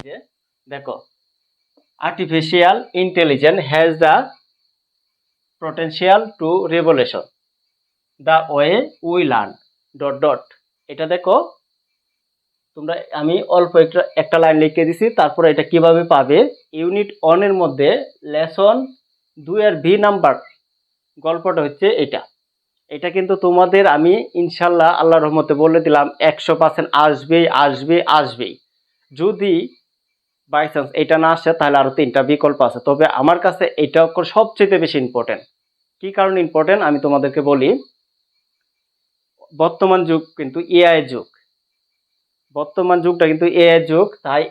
যে দেখো, artificial intelligence has the potential to revolution the way we learn dot dot. এটা দেখো তোমরা, আমি অল্প একটা লাইন লিখে দিছি, তারপরে এটা কিভাবে পাবে। ইউনিট 1 এর মধ্যে লেসন 2 এর বি নাম্বার গল্পটা হচ্ছে এটা। এটা কিন্তু তোমাদের আমি ইনশাল্লাহ আল্লাহর রহমতে বলে দিলাম 100% আসবেই আসবে আসবেই। যদি বাই চান্স এটা না আসে তাহলে আরো 3টা বিকল্প আছে, তবে আমার কাছে এটা সবচেয়ে বেশি ইম্পর্টেন্ট। কি কারণে ইম্পর্টেন্ট আমি তোমাদেরকে বলি। বর্তমান যুগ কিন্তু এআই যুগ, বর্তমান যুগটা কিন্তু এআই যুগ। তাই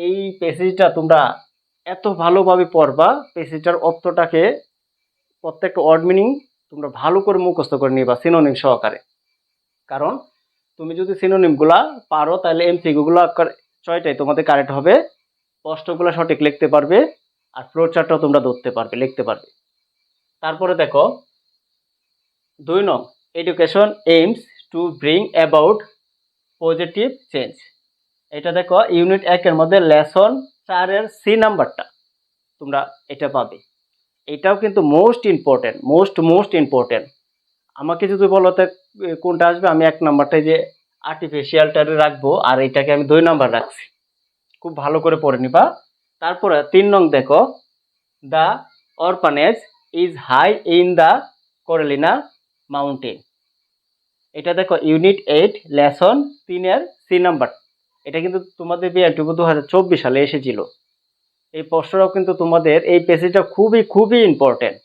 এই প্যাসেজটা তোমরা এত ভালোভাবে পড়বা, প্যাসেজটার অর্থটাকে প্রত্যেকটা ওয়ার্ড মিনিং তোমরা ভালো করে মুখস্থ করে নিবা সিনোনিম সহকারে। কারণ তুমি যদি সিনোনিমগুলা পারো তাহলে এমসিকিউগুলো 6টাই তোমাদের কারেক্ট হবে, প্রশ্নগুলো সঠিক লিখতে পারবে, আর ফ্লো চার্টটাও তোমরা ধরতে পারবে, লিখতে পারবে। তারপরে দেখো 2 নং, education aims to bring about positive change. এটা দেখো ইউনিট 1 এর মধ্যে লেসন 4 এর সি নাম্বারটা তোমরা এটা পাবে। এটাও কিন্তু মোস্ট ইম্পর্টেন্ট। আমাকে যদি বলো তো কোনটা আসবে, আমি 1 নাম্বারটাই যে আর্টিফিশিয়ালটারে রাখবো, আর এটাকে আমি 2 নাম্বার রাখছি। খুব ভালো করে পড়ে নিবা। তারপরে 3 নং দেখো, the orphanage is high in the Carolina mountain. এটা দেখো ইউনিট 8 লেসন 3 এর সি নাম্বার। এটা কিন্তু তোমাদের বিআরটিভি 2024 সালে এসেছিল। এই প্রশ্নটাও কিন্তু তোমাদের এই পেজটা খুবই ইম্পর্টেন্ট।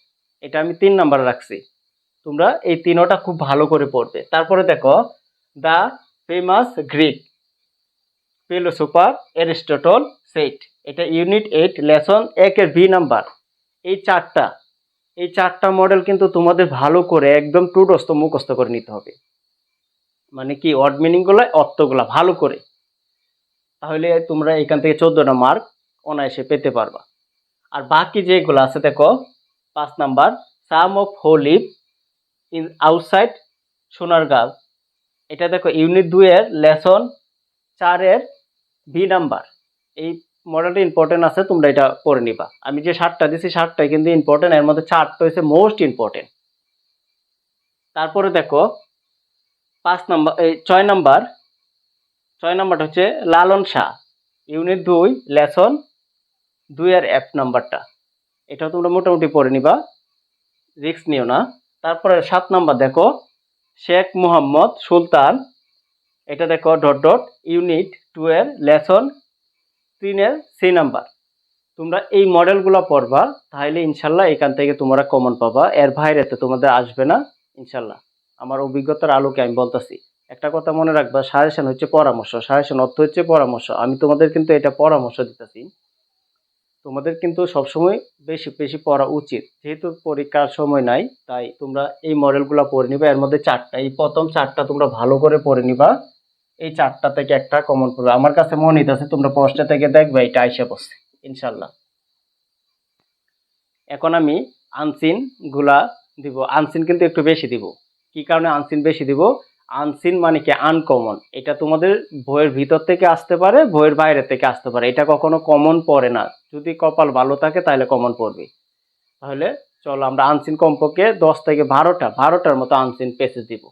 এটা আমি 3 নাম্বার রাখছি, তোমরা এই 3টা খুব ভালো করে পড়বে। তারপরে দেখো the famous Greek philosopher Aristotle set. এটা ইউনিট 8 লেসন 1 এর বি নাম্বার। এই চারটা মডেল কিন্তু তোমাদের ভালো করে একদম টুডস্ত মুখস্থ করে নিতে হবে, মানে কি ওয়ার্ড মিনিংগুলো অর্থগুলো ভালো করে, তাহলে তোমরা এখান থেকে 14টা মার্ক অনায়াসে পেতে পারবা। আর বাকি যেগুলো আছে দেখো 5 নাম্বার, সাম অফ হো লিভ ইন আউটসাইড সোনারগাঁও। এটা দেখো ইউনিট 2 এর লেসন 4 এর বি নাম্বার। এই মডেলটা ইম্পর্টেন্ট আছে, তোমরা এটা পড়ে নিবা। আমি যে 7টা দিছি 7টাই কিন্তু ইম্পর্টেন্ট, এর মধ্যে 4টা হচ্ছে মোস্ট ইম্পর্টেন্ট। তারপরে দেখো 5 নাম্বার, 6 নাম্বারটা হচ্ছে লালন শাহ, ইউনিট 2 লেসন 2 এর এফ নাম্বারটা। এটাও তোমরা মোটামুটি পড়ে নিবা, রিস্ক নিও না। তারপরে 7 নাম্বার দেখো শেখ মুহাম্মদ সুলতান। এটা দেখো ডট ডট ইউনিট 2 এর লেসন 3 এর সি নাম্বার। তোমরা এই মডেলগুলো পড়বা, তাহলে ইনশাল্লাহ এখান থেকে তোমরা কমন পাবা, এর বাইরে তো তোমাদের আসবে না ইনশাল্লাহ। আমার অভিজ্ঞতার আলোকে আমি বলতেছি। একটা কথা মনে রাখবা, সাজেশন হচ্ছে পরামর্শ, সাজেশন অর্থ হচ্ছে পরামর্শ। আমি তোমাদের কিন্তু এটা পরামর্শ দিতেছি। তোমাদের কিন্তু সবসময় বেশি পড়া উচিত, যেহেতু পরীক্ষার সময় নাই, তাই তোমরা এই মডেলগুলো পড়ে নিবা। এর মধ্যে 4টা, এই প্রথম 4টা তোমরা ভালো করে পড়ে নিবা। এই 4টা থেকে একটা কমন পড়বে। আমার কাছে মনে হইতেছে তোমরা প্রশ্ন থেকে দেখবে এটা আইসা পড়ছে ইনশাল্লাহ। এখন আমি আনসিন গুলা দিব। আনসিন কিন্তু একটু বেশি দিব। কি কারণে আনসিন বেশি দিব? আনসিন মানে কি আনকমন। এটা তোমাদের বইয়ের ভিতর থেকে আসতে পারে, বইয়ের বাইরে থেকে আসতে পারে। এটা কখনো কমন পড়ে না। যদি কপাল ভালো থাকে তাহলে কমন পড়বে। তাহলে চলো আমরা আনসিন কমপক্ষে 10 থেকে 12টার মতো আনসিন পেসেজ দিব।